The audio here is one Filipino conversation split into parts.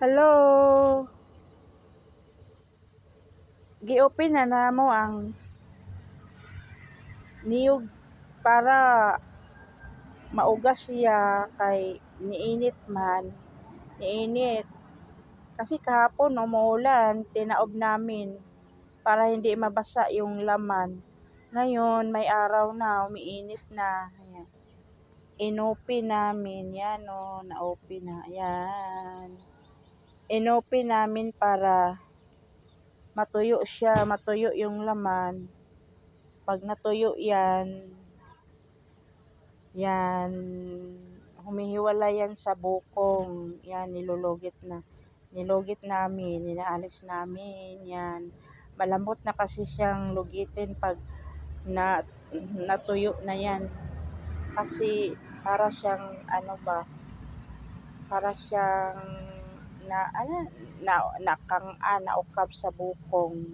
Hello. Gi-open na namo ang niyog para maugas siya kay niinit. Kasi kahapon umuulan, tinaob namin para hindi mabasa yung laman. Ngayon may araw na, umiinit na. Ayan. Inopen namin, yan o, na-open na. Ayan. Inopen namin para matuyo siya, matuyo yung laman. Pag natuyo yan, humihiwala yan sa bukong. Yan, nilugit namin, inaalis namin. Yan, malambot na kasi siyang lugitin pag natuyo na yan. Kasi para siyang naukab sa bukong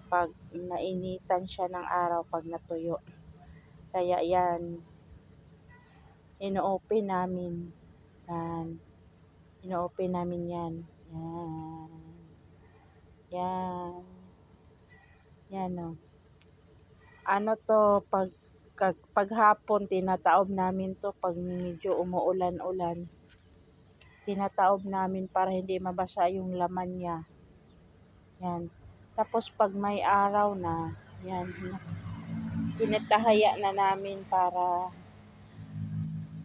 pag nainitan siya ng araw pag natuyo. Kaya yan, ino-open namin. Ino-open namin yan. Yan o. Ano to, paghapon tinataob namin to pag medyo umuulan-ulan. Tinataob namin para hindi mabasa yung laman niya. Yan. Tapos pag may araw na, yan, tinatahaya na namin para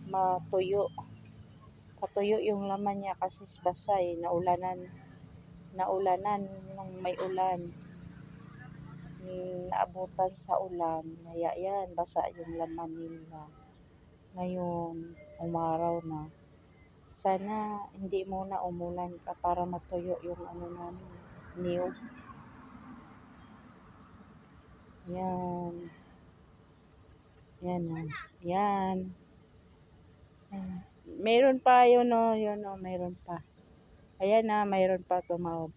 matuyo. Patuyo yung laman niya kasi basa naulanan nung may ulan. Naabutan sa ulan. Kaya yan, basa yung laman nila. Ngayon, umaraw na. Sana hindi muna umulan ka para matuyo yung namin, niyog. Yan. Yan. Meron pa yun o, meron pa. Ayan na, mayroon pa tumaob.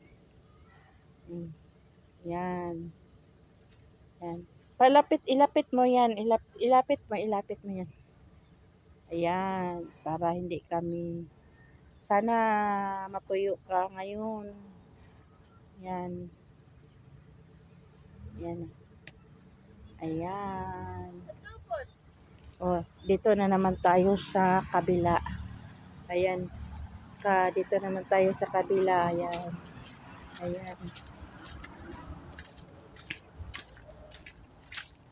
Yan. Ilapit mo yan. Ilapit mo yan. Ayan, para hindi kami, sana matuyo ka ngayon. Yan. Ayan. Oh, dito na naman tayo sa kabila. Ayan. Dito naman tayo sa kabila. Ayan.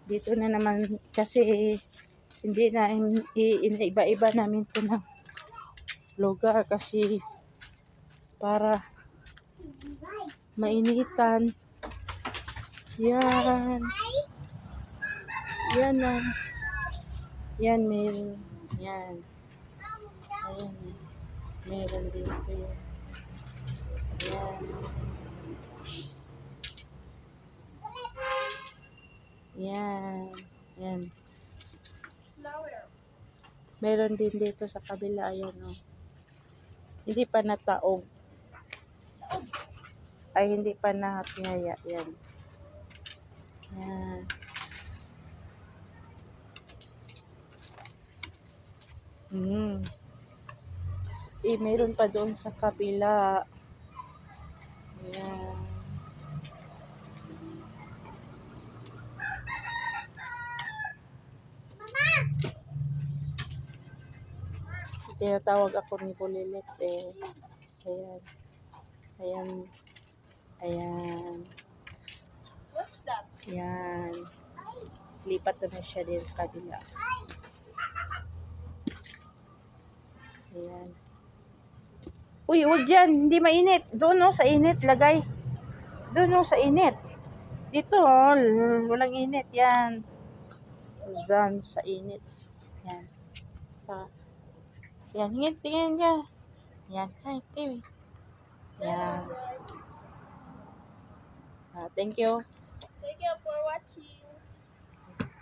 Dito na naman kasi hindi na iba-iba namin ito ng lugar kasi para mainitan. Yan. Yan na. Yan, meron. Yan. Ayan. Meron dito yan. Yan. Meron din dito sa kabila. Ayan o. Hindi pa nataog. Ay, hindi pa nakatihaya. Yan. Meron pa doon sa kabila. Ayan. Tinatawag ako ni Bulilit eh. Ayan. What's that? Yan. Lipat na siya din sa kabila. Ayan. Uy, huwag dyan. Hindi mainit. Doon o, sa init. Lagay. Doon o, sa init. Dito o, walang init. Yan. Zan, sa init. Yan. Yan, tingin niya. Yan. Hi, Kiwi. Yan. Thank you. Thank you for watching.